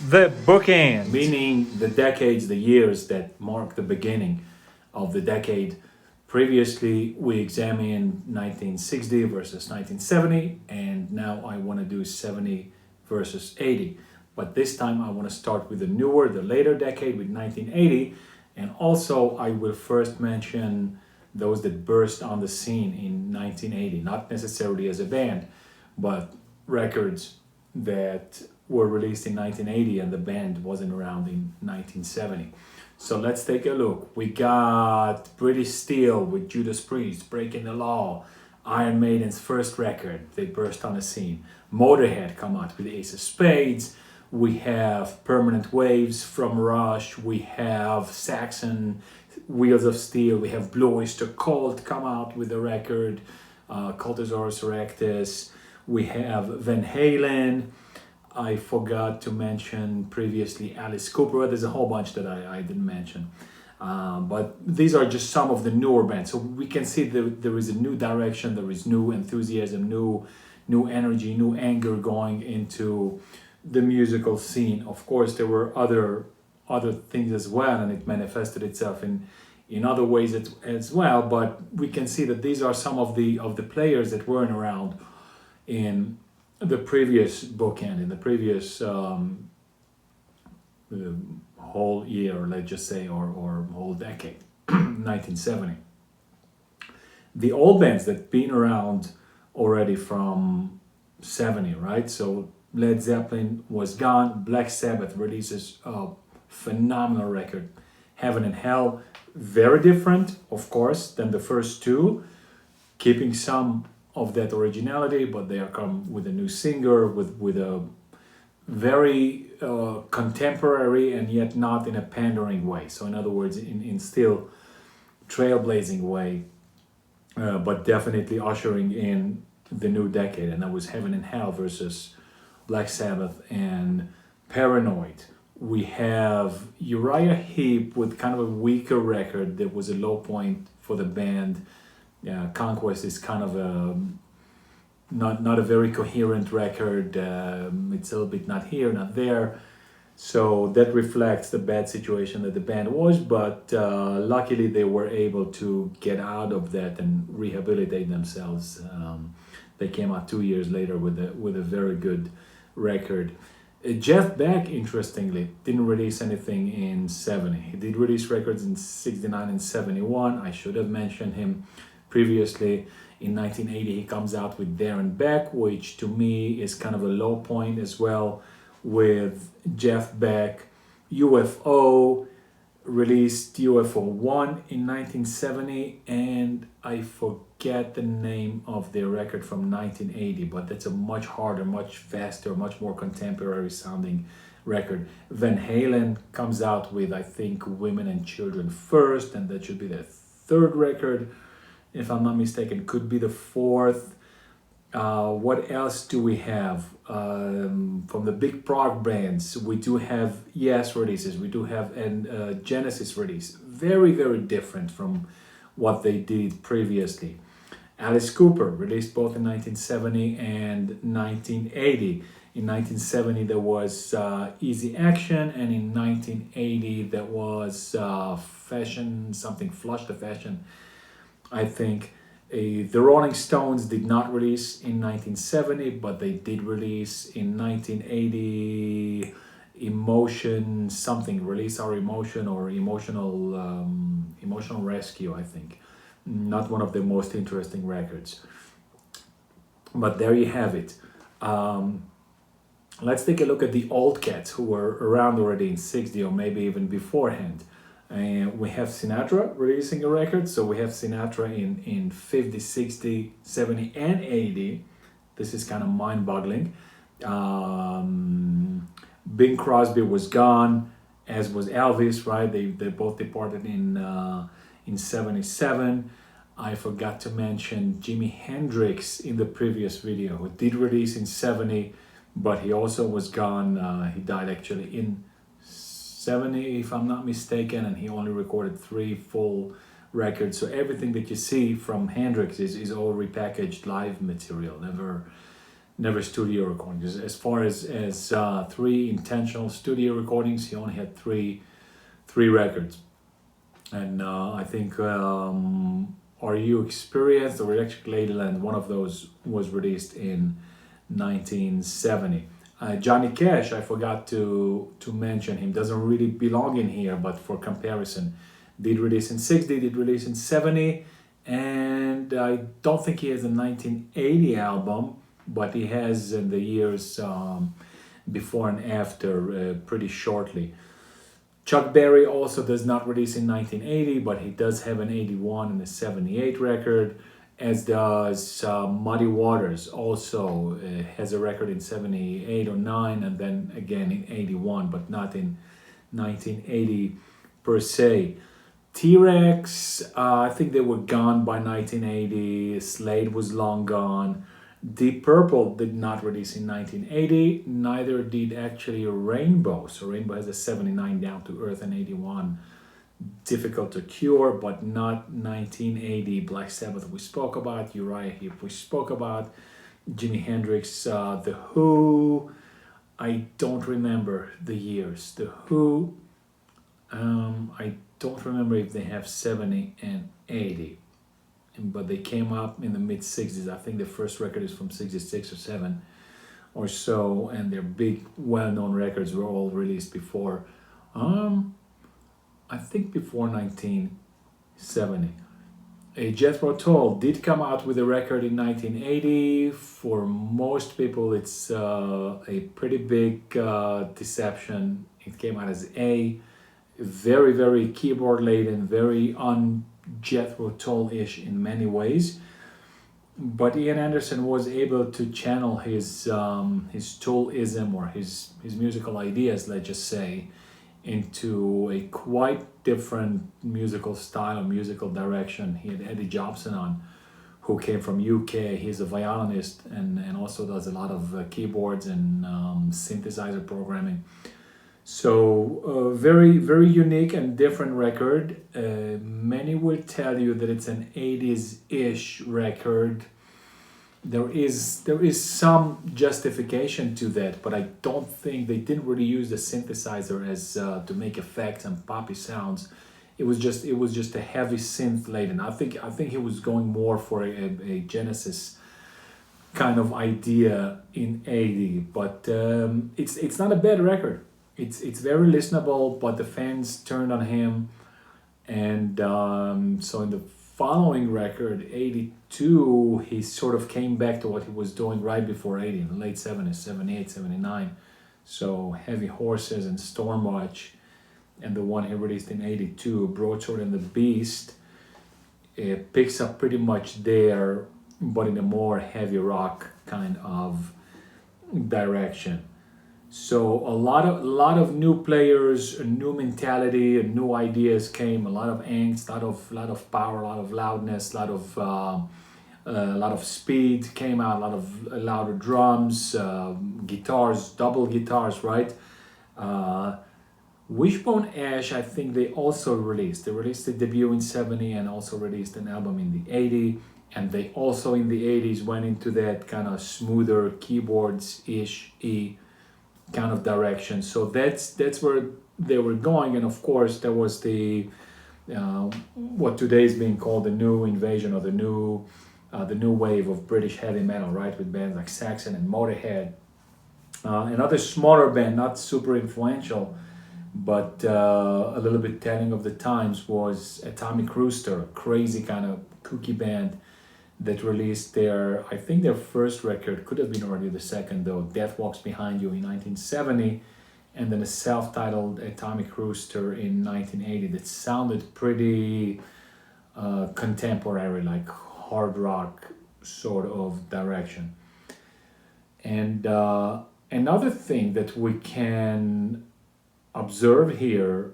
The Bookends. meaning the decades, the years that mark the beginning of the decade. Previously, we examined 1960 versus 1970, and now I want to do 70 versus 80. But this time I want to start with the newer, the later decade with 1980, and also I will first mention those that burst on the scene in 1980, not necessarily as a band, but records that were released in 1980 and the band wasn't around in 1970. So let's take a look. We got British Steel with Judas Priest, Breaking the Law, Iron Maiden's first record, they burst on the scene. Motorhead come out with Ace of Spades. We have Permanent Waves from Rush. We have Saxon, Wheels of Steel. We have Blue Oyster Cult come out with a record, Cultosaurus Erectus. We have Van Halen. I forgot to mention previously Alice Cooper. There's a whole bunch that I didn't mention. But these are just some of the newer bands. So we can see there is a new direction, there is new enthusiasm, new energy, new anger going into the musical scene. Of course, there were other things as well, and it manifested itself in other ways as well. But we can see that these are some of the players that weren't around in the previous bookend, in the previous whole year, let's just say, or whole decade, 1970. The old bands that been around already from 70, right? So Led Zeppelin was gone. Black Sabbath releases a phenomenal record, Heaven and Hell. Very different, of course, than the first two, keeping some of that originality, but they are come with a new singer, with a very contemporary and yet not in a pandering way. So in other words, in still trailblazing way, but definitely ushering in the new decade. And that was Heaven and Hell versus Black Sabbath and Paranoid. We have Uriah Heep with kind of a weaker record that was a low point for the band. Conquest is kind of a not a very coherent record. It's a little bit not here, not there. So that reflects the bad situation that the band was, but luckily they were able to get out of that and rehabilitate themselves. They came out 2 years later with a very good record. Jeff Beck, interestingly, didn't release anything in 70. He did release records in 69 and 71. I should have mentioned him previously. In 1980, he comes out with Darren Beck, which to me is kind of a low point as well with Jeff Beck. UFO released UFO 1 in 1970, and I forget the name of their record from 1980, but that's a much harder, much faster, much more contemporary sounding record. Van Halen comes out with, I think, Women and Children First, and that should be their third record, if I'm not mistaken. Could be the fourth. What else do we have? From the big prog bands, we do have Yes releases. We do have a Genesis release. Very, very different from what they did previously. Alice Cooper released both in 1970 and 1980. In 1970 there was Easy Action, and in 1980 there was Fashion, something Flush the Fashion, I think. The Rolling Stones did not release in 1970, but they did release in 1980 Emotion something, Release Our Emotion, or Emotional Rescue, I think. Not one of the most interesting records. But there you have it. Let's take a look at the old cats who were around already in 60 or maybe even beforehand. And we have Sinatra releasing a record. So we have Sinatra in 50, 60, 70, and 80. This is kind of mind-boggling. Bing Crosby was gone, as was Elvis, right? They both departed in 77. I forgot to mention Jimi Hendrix in the previous video, who did release in 70, but he also was gone. He died actually in 70, if I'm not mistaken, and he only recorded 3 full records. So everything that you see from Hendrix is all repackaged live material, never studio recordings. As far as three intentional studio recordings, he only had three records. And I think Are You Experienced or Electric Ladyland, one of those was released in 1970. Johnny Cash, I forgot to mention him, doesn't really belong in here, but for comparison, did release in 60, did release in 70, and I don't think he has a 1980 album, but he has in the years before and after pretty shortly. Chuck Berry also does not release in 1980, but he does have an 81 and a 78 record, as does Muddy Waters, also has a record in 78 or 9, and then again in 81, but not in 1980 per se. T-Rex, I think they were gone by 1980. Slade was long gone. Deep Purple did not release in 1980, neither did actually Rainbow. So Rainbow has a 79 Down to Earth and 81 Difficult to Cure, but not 1980. Black Sabbath we spoke about, Uriah Heep we spoke about, Jimi Hendrix, The Who. I don't remember the years. The Who, I don't remember if they have 70 and 80. But they came up in the mid 60s. I think the first record is from 66 or 7 or so, and their big well-known records were all released before I think before 1970. Jethro Tull did come out with a record in 1980. For most people it's a pretty big deception. It came out as A, very keyboard laden, very Jethro Tull-ish in many ways, but Ian Anderson was able to channel his Tullism or his musical ideas, let's just say, into a quite different musical style or musical direction. He had Eddie Jobson on, who came from UK. He's a violinist and also does a lot of keyboards and synthesizer programming. So very unique and different record. Many will tell you that it's an 80s-ish record. There is some justification to that, but I don't think they didn't really use the synthesizer as to make effects and poppy sounds. It was just a heavy synth laden. I think he was going more for a Genesis kind of idea in 80, but it's not a bad record. It's very listenable, but the fans turned on him, and so in the following record, 82, he sort of came back to what he was doing right before 80, in the late 70s, 78, 79. So Heavy Horses and Stormwatch, and the one he released in 82, Broadsword and the Beast, it picks up pretty much there, but in a more heavy rock kind of direction. So a lot of new players, a new mentality, and new ideas came. A lot of angst, lot of power, a lot of loudness, a lot of speed came out. A lot of louder drums, guitars, double guitars, right? Wishbone Ash, I think they also released. They released the debut in 70 and also released an album in the 80. And they also in the 80s went into that kind of smoother keyboards-ish kind of direction. So that's where they were going. And of course there was the what today is being called the new invasion, or the new wave of British heavy metal, right, with bands like Saxon and Motorhead. Another smaller band, not super influential, but a little bit telling of the times, was Atomic Rooster, a crazy kind of kooky band that released I think their first record, could have been already the second though, Death Walks Behind You in 1970, and then a self-titled Atomic Rooster in 1980 that sounded pretty contemporary, like hard rock sort of direction. And another thing that we can observe here,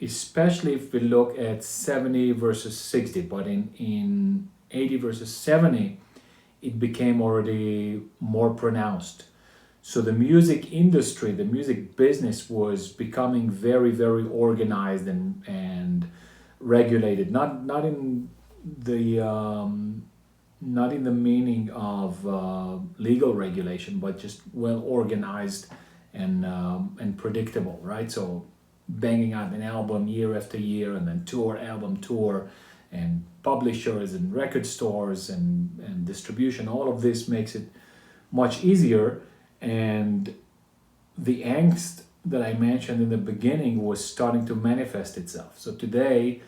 especially if we look at 70 versus 60, but in 80 versus 70, it became already more pronounced. So the music industry, the music business was becoming very organized and regulated. Not in the not in the meaning of legal regulation, but just well organized and predictable, right? So banging out an album year after year, and then album tour, and publishers and record stores and distribution. All of this makes it much easier, and the angst that I mentioned in the beginning was starting to manifest itself. So today,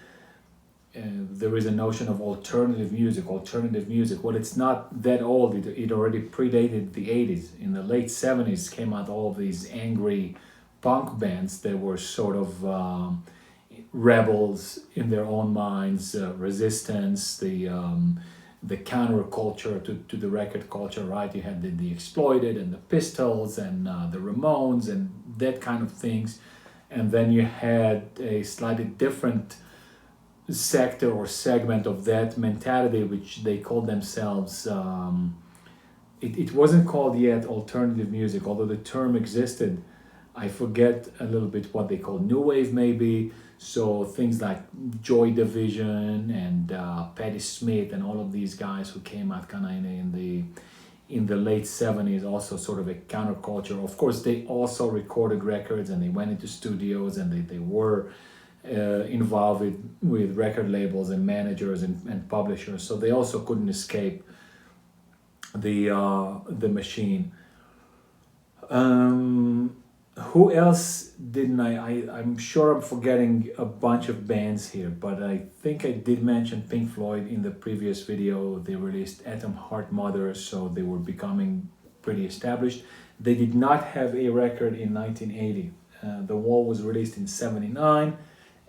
there is a notion of alternative music. Alternative music. Well, it's not that old. It already predated the 80s. In the late 70s came out all of these angry punk bands that were sort of rebels in their own minds, resistance, the counterculture to the record culture, right? You had the Exploited and the Pistols and the Ramones and that kind of things. And then you had a slightly different sector or segment of that mentality, which they called themselves, it wasn't called yet alternative music, although the term existed. I forget a little bit what they called new wave, maybe. So things like Joy Division and Patti Smith and all of these guys who came out kind of in the late 70s, also sort of a counterculture. Of course, they also recorded records and they went into studios and they were involved with record labels and managers and publishers. So they also couldn't escape the machine. Who else didn't I'm sure I'm forgetting a bunch of bands here, but I think I did mention Pink Floyd in the previous video. They released Atom Heart Mother, so they were becoming pretty established. They did not have a record in 1980. The Wall was released in 79,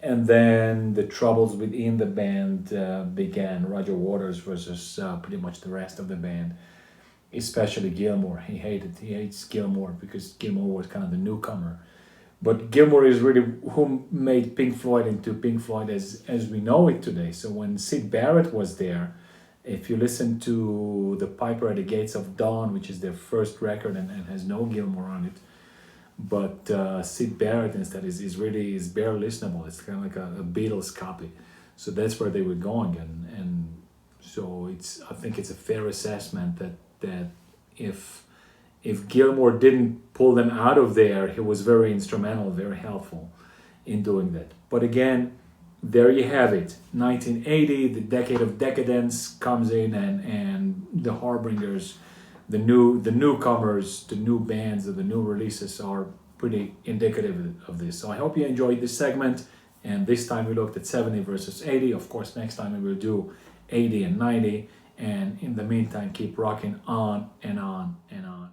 and then the troubles within the band began. Roger Waters versus pretty much the rest of the band, especially Gilmour. He hates Gilmour because Gilmour was kind of the newcomer. But Gilmour is really who made Pink Floyd into Pink Floyd as we know it today. So when Syd Barrett was there, if you listen to The Piper at the Gates of Dawn, which is their first record and has no Gilmour on it, but Syd Barrett instead is barely listenable. It's kind of like a Beatles copy. So that's where they were going, and so I think it's a fair assessment that if Gilmour didn't pull them out of there, he was very instrumental, very helpful in doing that. But again, there you have it. 1980, the decade of decadence comes in, and the harbingers, the newcomers, the new bands, or the new releases are pretty indicative of this. So I hope you enjoyed this segment. And this time we looked at 70 versus 80. Of course, next time we will do 80 and 90. And in the meantime, keep rocking on and on and on.